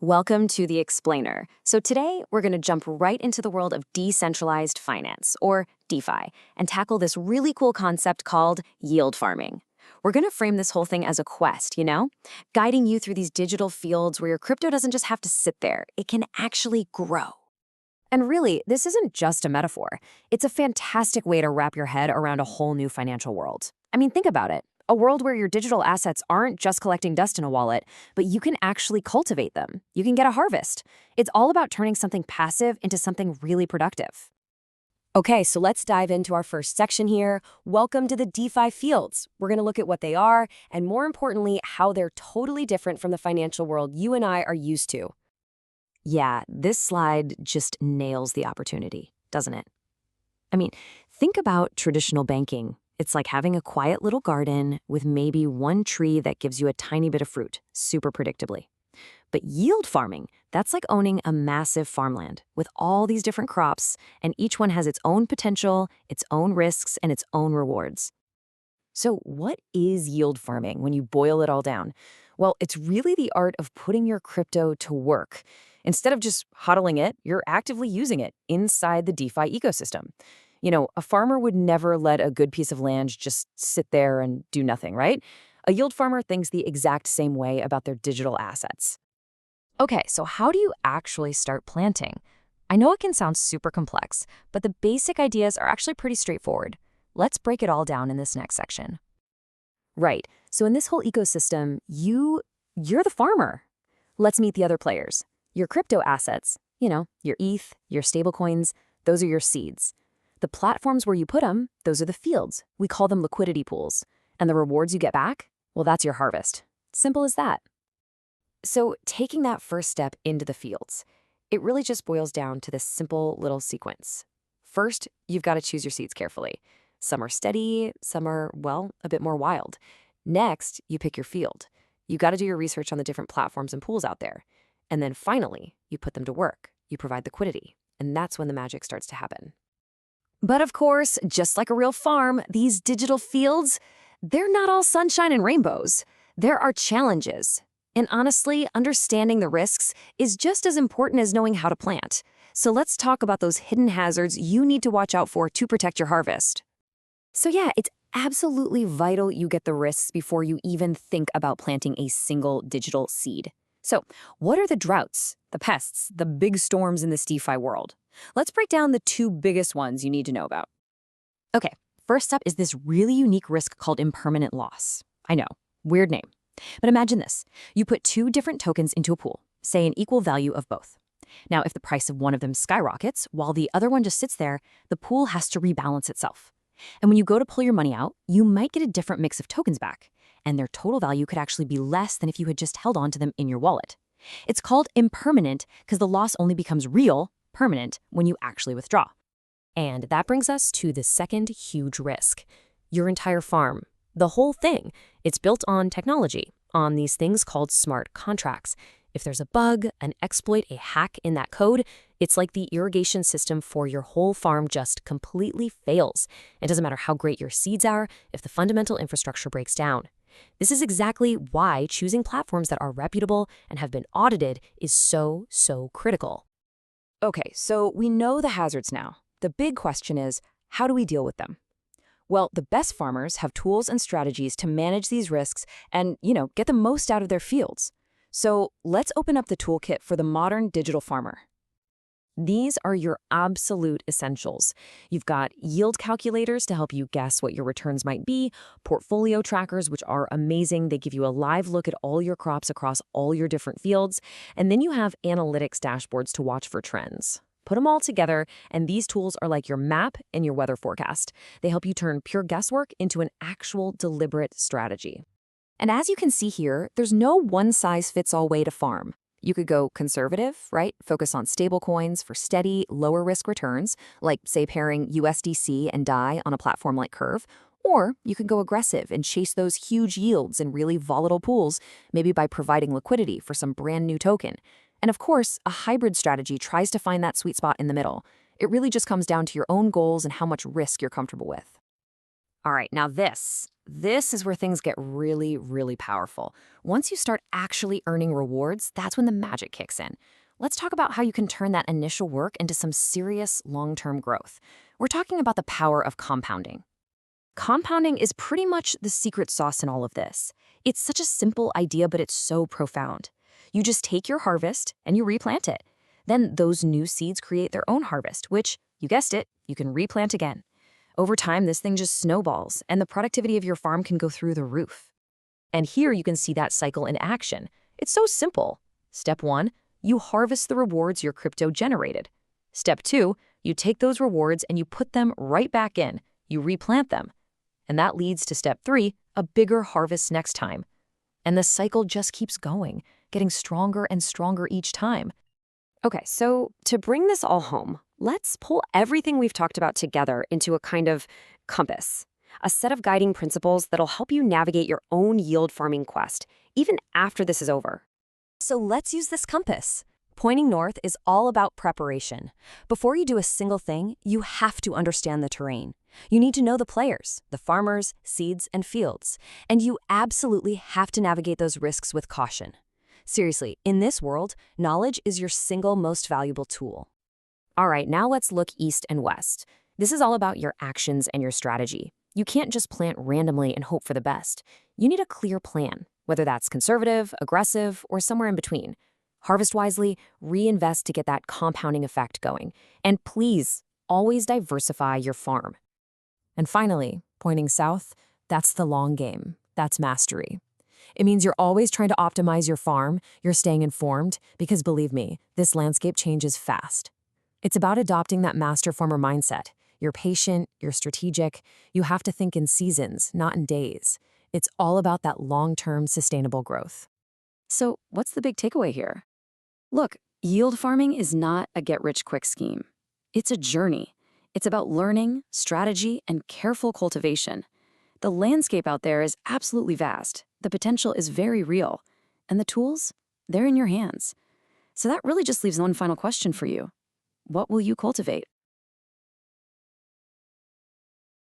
Welcome to The Explainer. So today, we're going to jump right into the world of decentralized finance, or DeFi, and tackle this really cool concept called yield farming. We're going to frame this whole thing as a quest, guiding you through these digital fields where your crypto doesn't just have to sit there, it can actually grow. And really, this isn't just a metaphor. It's a fantastic way to wrap your head around a whole new financial world. I mean, think about it. A world where your digital assets aren't just collecting dust in a wallet, but you can actually cultivate them. You can get a harvest. It's all about turning something passive into something really productive. Okay, so let's dive into our first section here. Welcome to the DeFi Fields. We're going to look at what they are, and more importantly, how they're totally different from the financial world you and I are used to. Yeah, this slide just nails the opportunity, doesn't it? I mean, think about traditional banking. It's like having a quiet little garden with maybe one tree that gives you a tiny bit of fruit, super predictably. But yield farming, that's like owning a massive farmland with all these different crops, and each one has its own potential, its own risks, and its own rewards. So what is yield farming when you boil it all down? Well, it's really the art of putting your crypto to work. Instead of just hodling it, you're actively using it inside the DeFi ecosystem. A farmer would never let a good piece of land just sit there and do nothing, right? A yield farmer thinks the exact same way about their digital assets. Okay, so how do you actually start planting? I know it can sound super complex, but the basic ideas are actually pretty straightforward. Let's break it all down in this next section. Right, so in this whole ecosystem, you're the farmer. Let's meet the other players. Your crypto assets, your ETH, your stablecoins, those are your seeds. The platforms where you put them, those are the fields. We call them liquidity pools. And the rewards you get back, well, that's your harvest. Simple as that. So taking that first step into the fields, it really just boils down to this simple little sequence. First, you've got to choose your seeds carefully. Some are steady, some are, a bit more wild. Next, you pick your field. You got to do your research on the different platforms and pools out there. And then finally, you put them to work. You provide liquidity. And that's when the magic starts to happen. But of course, just like a real farm, these digital fields, they're not all sunshine and rainbows. There are challenges. And honestly, understanding the risks is just as important as knowing how to plant. So let's talk about those hidden hazards you need to watch out for to protect your harvest. So yeah, it's absolutely vital you get the risks before you even think about planting a single digital seed. So what are the droughts, the pests, the big storms in this DeFi world? Let's break down the two biggest ones you need to know about. Okay, first up is this really unique risk called impermanent loss. I know, weird name. But imagine this. You put two different tokens into a pool, say an equal value of both. Now, if the price of one of them skyrockets while the other one just sits there, the pool has to rebalance itself. And when you go to pull your money out, you might get a different mix of tokens back, and their total value could actually be less than if you had just held on to them in your wallet. It's called impermanent because the loss only becomes real, permanent, when you actually withdraw. And that brings us to the second huge risk. Your entire farm, the whole thing, it's built on technology, on these things called smart contracts. If there's a bug, an exploit, a hack in that code, it's like the irrigation system for your whole farm just completely fails. It doesn't matter how great your seeds are if the fundamental infrastructure breaks down. This is exactly why choosing platforms that are reputable and have been audited is so critical. Okay, so we know the hazards now. The big question is, how do we deal with them? Well, the best farmers have tools and strategies to manage these risks and, get the most out of their fields. So let's open up the toolkit for the modern digital farmer. These are your absolute essentials. You've got yield calculators to help you guess what your returns might be, portfolio trackers, which are amazing. They give you a live look at all your crops across all your different fields. And then you have analytics dashboards to watch for trends. Put them all together, and these tools are like your map and your weather forecast. They help you turn pure guesswork into an actual deliberate strategy. And as you can see here, there's no one-size-fits-all way to farm. You could go conservative, right? Focus on stablecoins for steady, lower-risk returns, like, say, pairing USDC and DAI on a platform like Curve. Or you could go aggressive and chase those huge yields in really volatile pools, maybe by providing liquidity for some brand new token. And of course, a hybrid strategy tries to find that sweet spot in the middle. It really just comes down to your own goals and how much risk you're comfortable with. All right, now this this is where things get really, really powerful. Once you start actually earning rewards, that's when the magic kicks in. Let's talk about how you can turn that initial work into some serious long-term growth. We're talking about the power of compounding. Compounding is pretty much the secret sauce in all of this. It's such a simple idea, but it's so profound. You just take your harvest and you replant it. Then those new seeds create their own harvest, which, you guessed it, you can replant again. Over time, this thing just snowballs, and the productivity of your farm can go through the roof. And here you can see that cycle in action. It's so simple. Step 1, you harvest the rewards your crypto generated. Step 2, you take those rewards and you put them right back in. You replant them. And that leads to step 3, a bigger harvest next time. And the cycle just keeps going, getting stronger and stronger each time. Okay, so to bring this all home, let's pull everything we've talked about together into a kind of compass, a set of guiding principles that'll help you navigate your own yield farming quest, even after this is over. So let's use this compass. Pointing north is all about preparation. Before you do a single thing, you have to understand the terrain. You need to know the players, the farmers, seeds, and fields, and you absolutely have to navigate those risks with caution. Seriously, in this world, knowledge is your single most valuable tool. All right, now let's look east and west. This is all about your actions and your strategy. You can't just plant randomly and hope for the best. You need a clear plan, whether that's conservative, aggressive, or somewhere in between. Harvest wisely, reinvest to get that compounding effect going. And please, always diversify your farm. And finally, pointing south, that's the long game. That's mastery. It means you're always trying to optimize your farm, you're staying informed, because believe me, this landscape changes fast. It's about adopting that master farmer mindset. You're patient, you're strategic, you have to think in seasons, not in days. It's all about that long-term sustainable growth. So what's the big takeaway here? Look, yield farming is not a get-rich-quick scheme. It's a journey. It's about learning, strategy, and careful cultivation. The landscape out there is absolutely vast. The potential is very real. And the tools, they're in your hands. So that really just leaves one final question for you. What will you cultivate?